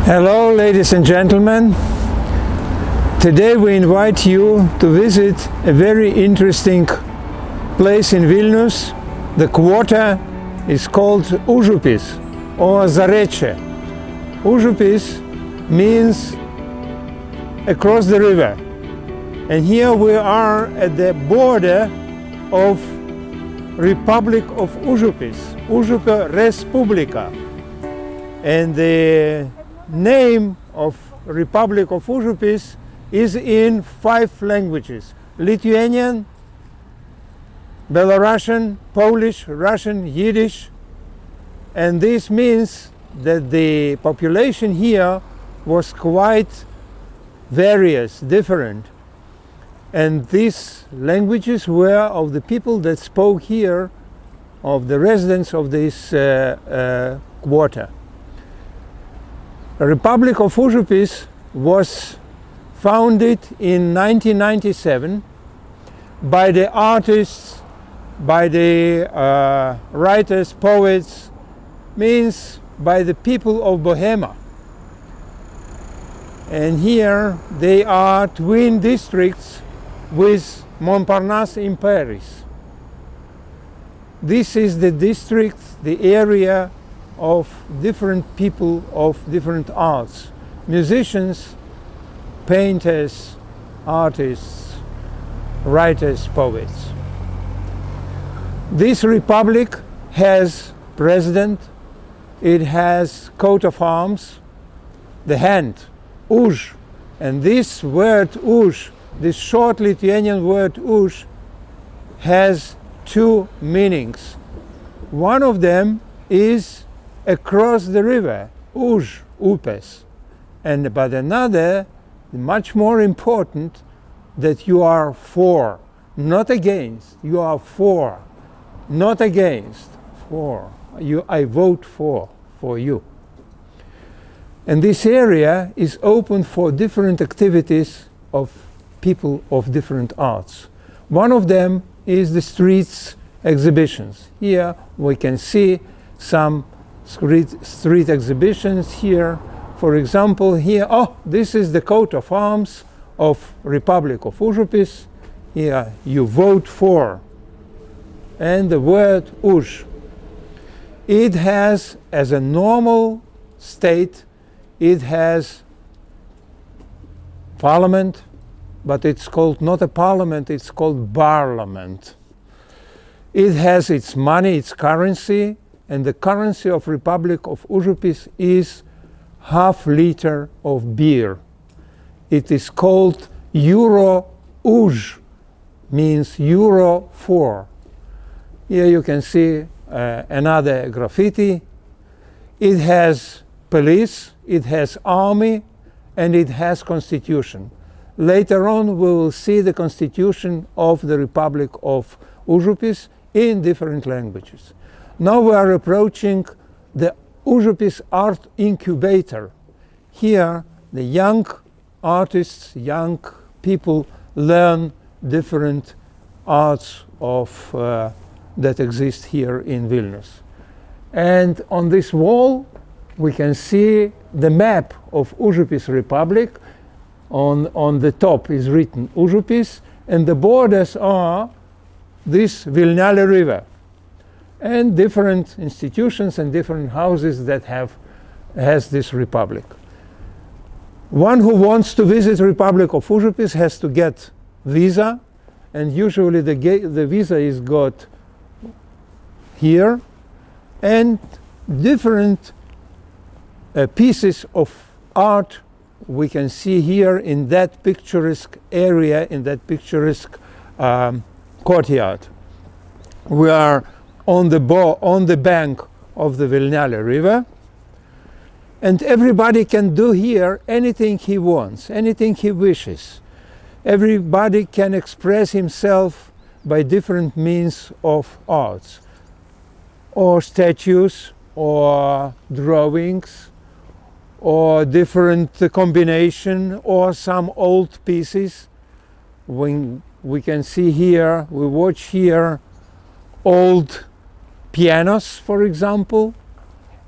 Hello, ladies and gentlemen. Today we invite you to visit a very interesting place in Vilnius. The quarter is called Uzhupis or Zareche. Uzhupis means across the river. And here we are at the border of Republic of Uzhupis, Uzhupi Respublika. And the name of Republic of Uzhupis is in 5 languages: Lithuanian, Belarusian, Polish, Russian, Yiddish. And this means that the population here was quite various, different. And these languages were of the people that spoke here, of the residents of this quarter. The Republic of Uzhupis was founded in 1997 by the artists, by the writers, poets, means by the people of Bohemia. And here they are twin districts with Montparnasse in Paris. This is the district, the area of different people of different arts: musicians, painters, artists, writers, poets. This republic has president, it has coat of arms, the hand, Uzh, and this word Uzh, this short Lithuanian word Uzh, has 2 meanings. One of them is across the river, Uzh, upes, but another, much more important, that you are for, not against. You are for, not against, for. I vote for you. And this area is open for different activities of people of different arts. One of them is the streets exhibitions. Here we can see some street exhibitions here. For example, here, this is the coat of arms of Republic of Uzhupis. Here you vote for, and the word Uzh. It has, as a normal state, it has parliament, but it's called not a parliament, it's called barlament. It has its money, its currency, and the currency of Republic of Uzhupis is ½ liter of beer. It is called Euro Uzh, means Euro 4. Here you can see another graffiti. It has police, it has army, and it has constitution. Later on we will see the constitution of the Republic of Uzhupis in different languages. Now we are approaching the Uzhupis Art Incubator. Here the young artists, young people learn different arts of that exist here in Vilnius. And on this wall we can see the map of Uzhupis Republic. On the top is written Uzhupis, and the borders are this Vilnia River, and different institutions and different houses that has this republic. One who wants to visit Republic of Uzhupis has to get visa, and usually the visa is got here, and different pieces of art we can see here in that picturesque area, in that picturesque courtyard. We are on the bank of the Vilnia River, and everybody can do here anything he wants, anything he wishes. Everybody can express himself by different means of arts, or statues, or drawings, or different combination, or some old pieces. When we can see here, we watch here old pianos, for example,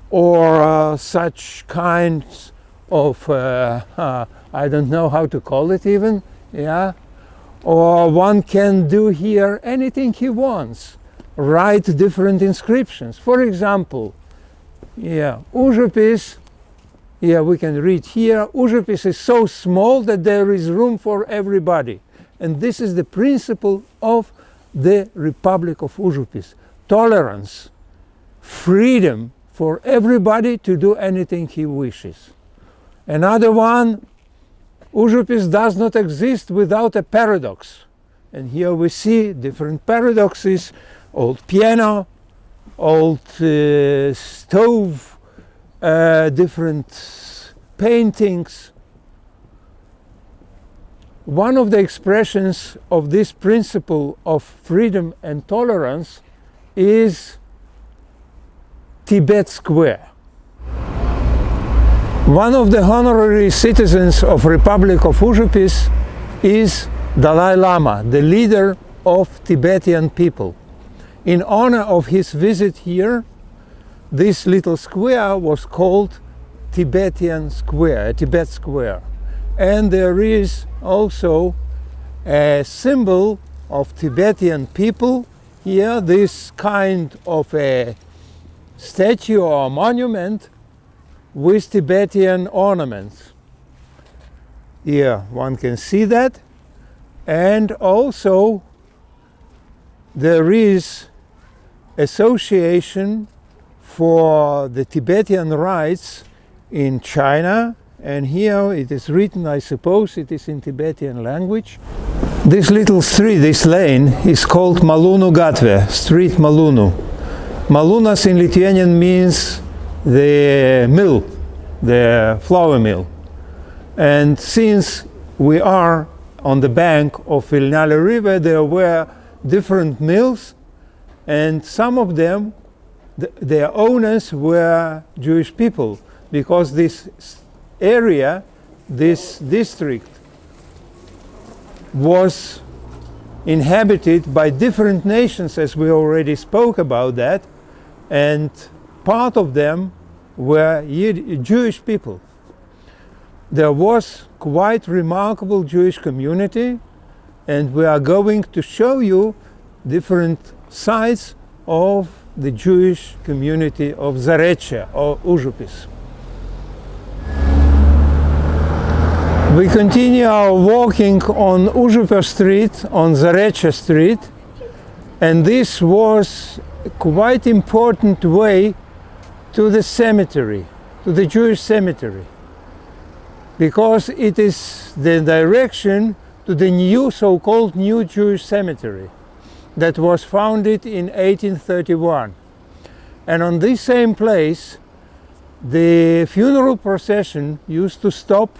or such kinds of I don't know how to call it even, yeah. Or one can do here anything he wants, write different inscriptions. For example, yeah, Uzhupis, yeah, we can read here, Uzhupis is so small that there is room for everybody. And this is the principle of the Republic of Uzhupis. Tolerance, freedom for everybody to do anything he wishes. Another one, Uzhupis does not exist without a paradox. And here we see different paradoxes, old piano, old stove, different paintings. One of the expressions of this principle of freedom and tolerance is Tibetan Square. One of the honorary citizens of Republic of Uzhupis is Dalai Lama, the leader of Tibetan people. In honor of his visit here, this little square was called Tibetan Square, Tibet Square. And there is also a symbol of Tibetan people here, this kind of a statue or monument with Tibetan ornaments. Here one can see that. And also there is association for the Tibetan rights in China, and here it is written, I suppose it is in Tibetan language. This little street, this lane, is called Malūnu Gatve, Street Malūnu. Malunas in Lithuanian means the mill, the flour mill. And since we are on the bank of Vilnia River, there were different mills, and some of them, their owners were Jewish people, because this area, this district, was inhabited by different nations, as we already spoke about that, and part of them were Jewish people. There was quite remarkable Jewish community, and we are going to show you different sides of the Jewish community of Zarecha or Uzhupis. We continue our walking on Uzhupis Street, on Zarecha Street, and this was a quite important way to the cemetery, to the Jewish cemetery, because it is the direction to the new, so-called New Jewish Cemetery that was founded in 1831. And on this same place, the funeral procession used to stop,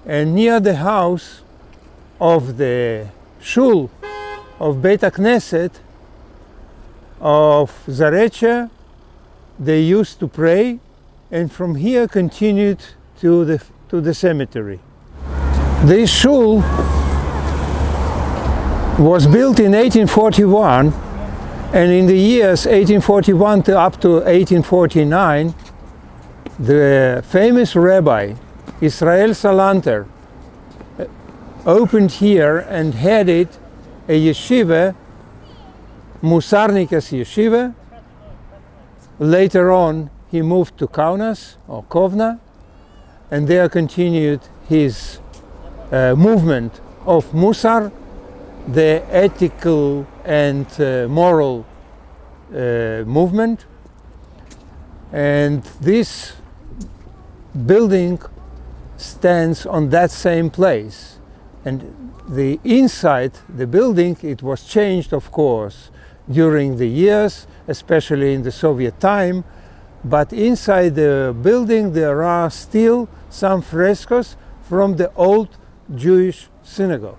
and near the house of the shul of Beit Knesset of Zarecha, they used to pray, and from here continued to the cemetery. This shul was built in 1841, and in the years 1841 to up to 1849, the famous rabbi Israel Salanter opened here and headed a yeshiva, Musarnikas Yeshiva. Later on he moved to Kaunas or Kovna, and there continued his movement of Musar, the ethical and moral movement. And this building stands on that same place, and the inside the building, it was changed, of course, during the years, especially in the Soviet time, but inside the building there are still some frescoes from the old Jewish synagogue.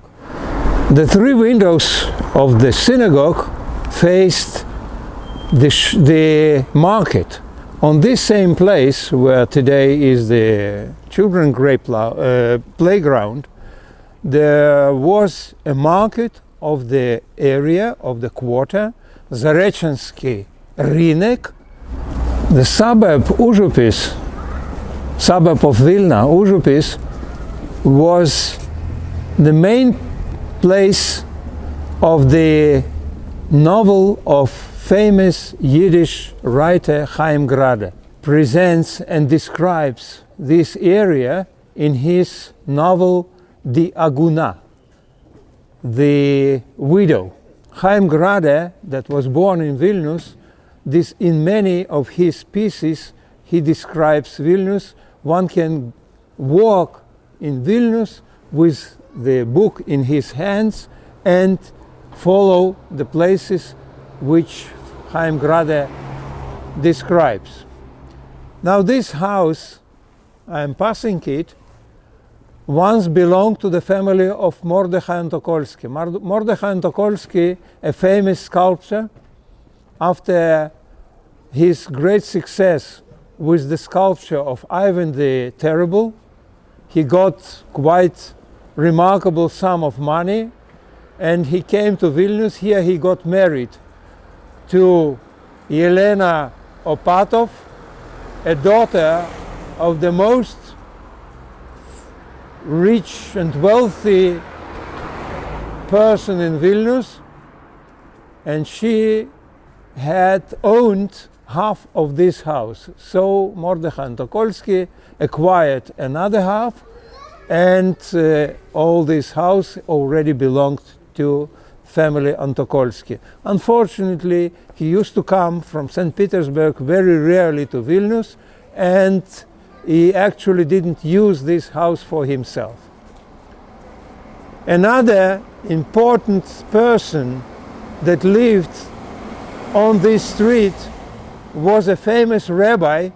The three windows of the synagogue faced the market. On this same place, where today is the children's playground, there was a market of the area, of the quarter, Zarechansky Rynek. The suburb Uzhupis suburb of Vilna, Uzhupis, was the main place of the novel of famous Yiddish writer Chaim Grade. Presents and describes this area in his novel The Aguna, the widow. Chaim Grade, that was born in Vilnius, in many of his pieces he describes Vilnius. One can walk in Vilnius with the book in his hands and follow the places which Chaim Grade describes. Now this house, I am passing it, once belonged to the family of Mordechai Antokolsky. Mordechai Antokolsky, a famous sculptor, after his great success with the sculpture of Ivan the Terrible, he got quite remarkable sum of money, and he came to Vilnius. Here he got married to Yelena Opatov, a daughter of the most rich and wealthy person in Vilnius, and she had owned half of this house. So Mordechai Antokolsky acquired another half, and all this house already belonged to family Antokolsky. Unfortunately, he used to come from St. Petersburg very rarely to Vilnius, and he actually didn't use this house for himself. Another important person that lived on this street was a famous rabbi,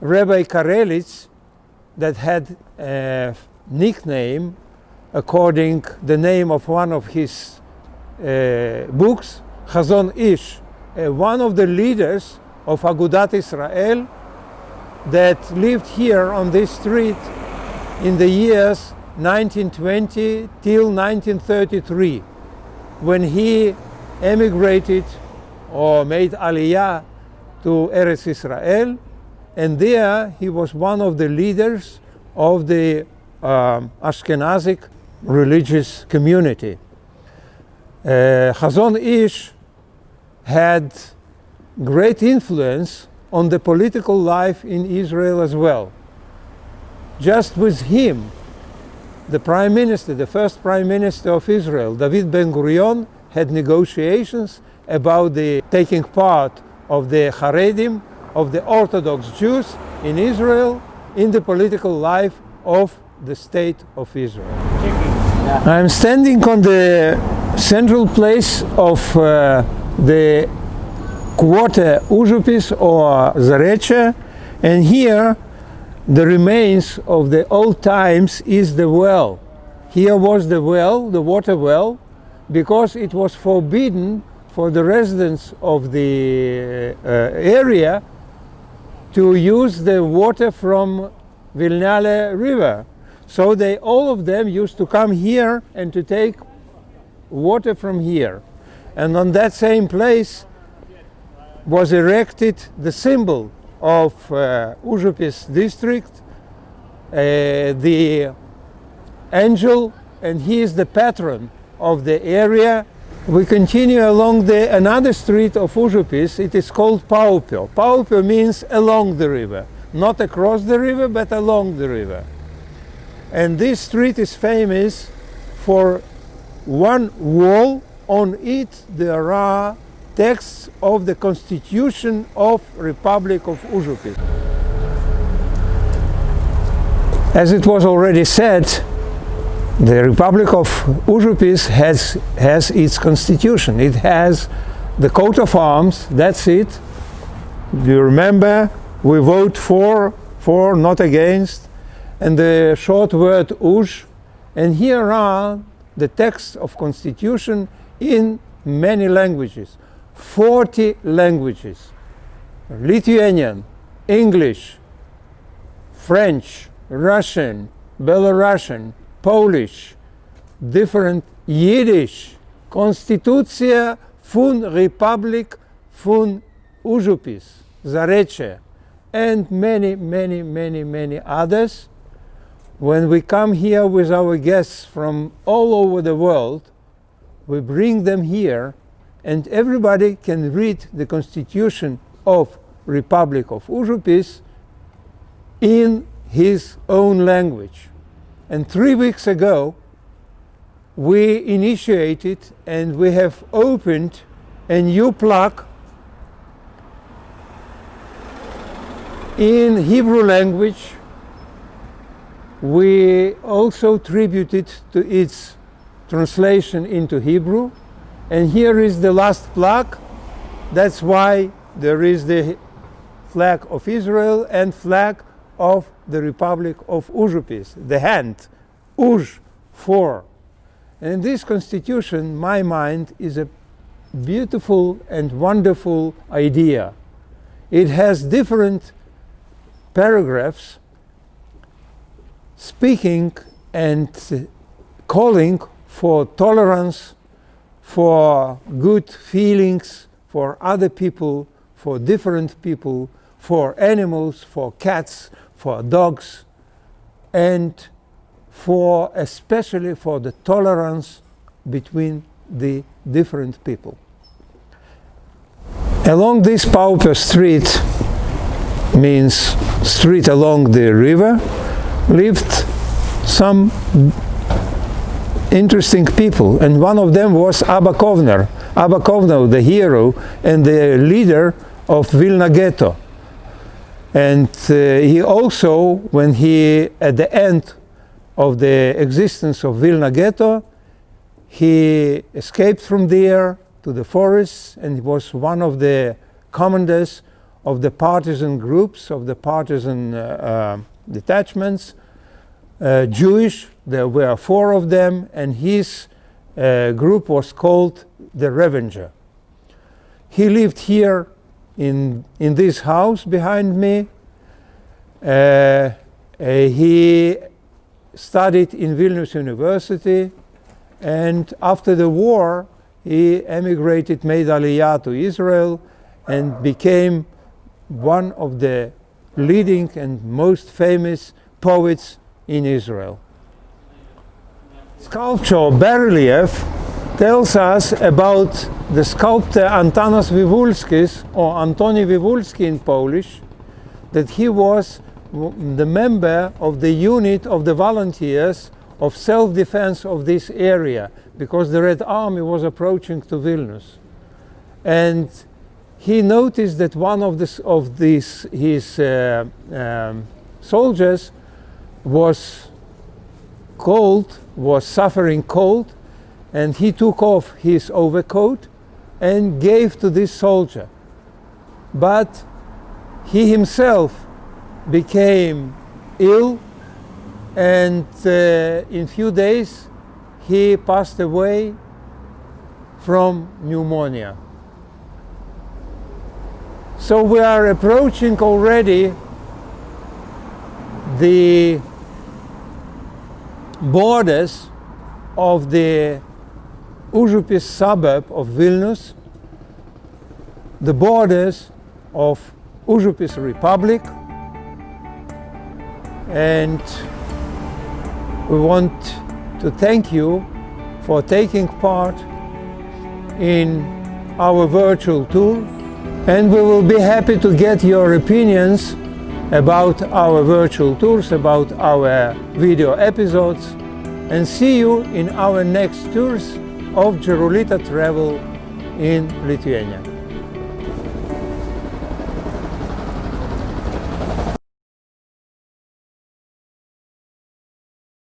Rabbi Karelitz, that had a nickname according the name of one of his books, Chazon Ish, one of the leaders of Agudat Israel that lived here on this street in the years 1920 till 1933, when he emigrated or made aliyah to Eretz Israel, and there he was one of the leaders of the Ashkenazic religious community. Chazon Ish had great influence on the political life in Israel as well. Just with him, the prime minister, the first prime minister of Israel, David Ben-Gurion, had negotiations about the taking part of the Haredim, of the Orthodox Jews in Israel, in the political life of the state of Israel. I'm standing on the central place of the quarter Uzhupis or Zareche, and here the remains of the old times is the well. Here was the well, the water well, because it was forbidden for the residents of the area to use the water from Vilnia River. So all of them used to come here and to take water from here. And on that same place was erected the symbol of Uzhupis district, the angel, and he is the patron of the area. We continue along another street of Uzhupis. It is called Powerpill. Powerpill means along the river, not across the river, but along the river. And this street is famous for one wall. On it there are texts of the Constitution of Republic of Uzhupis. As it was already said, the Republic of Uzhupis has its constitution. It has the coat of arms, that's it. Do you remember? We vote for, not against, and the short word Uzh. And here are the texts of constitution in many languages, 40 languages: Lithuanian, English, French, Russian, Belarusian, Polish, different Yiddish, Konstytucja von Republik von Uzhupis, Zareche, and many, many, many, many others. When we come here with our guests from all over the world, we bring them here, and everybody can read the Constitution of Republic of Uzhupis in his own language. And 3 weeks ago, we initiated and we have opened a new plaque in Hebrew language. We also tributed to its translation into Hebrew. And here is the last plaque. That's why there is the flag of Israel and flag of the Republic of Uzhupis, the hand, Uj, for. And this constitution, in my mind, is a beautiful and wonderful idea. It has different paragraphs speaking and calling for tolerance, for good feelings for other people, for different people, for animals, for cats, for dogs, and for especially for the tolerance between the different people. Along this Powerpill Street, means street along the river, lived some interesting people, and one of them was Abba Kovner, the hero and the leader of Vilna Ghetto. And he also, when he, at the end of the existence of Vilna Ghetto, he escaped from there to the forests, and he was one of the commanders of the partisan groups, of the partisan detachments, Jewish. There were 4 of them, and his group was called the Revenger. He lived here in this house behind me. He studied in Vilnius University, and after the war he emigrated, made Aliyah to Israel, and became one of the leading and most famous poets in Israel. Sculpture bas-relief tells us about the sculptor Antanas Vivulskis, or Antoni Vivulski in Polish, that he was the member of the unit of the volunteers of self-defense of this area, because the Red Army was approaching to Vilnius. And he noticed that one of his soldiers was cold, was suffering cold, and he took off his overcoat and gave to this soldier. But he himself became ill, and in few days he passed away from pneumonia. So we are approaching already the borders of the Uzhupis suburb of Vilnius, the borders of Uzhupis Republic, and we want to thank you for taking part in our virtual tour, and we will be happy to get your opinions about our virtual tours, about our video episodes, and see you in our next tours of Jerulita Travel in Lithuania.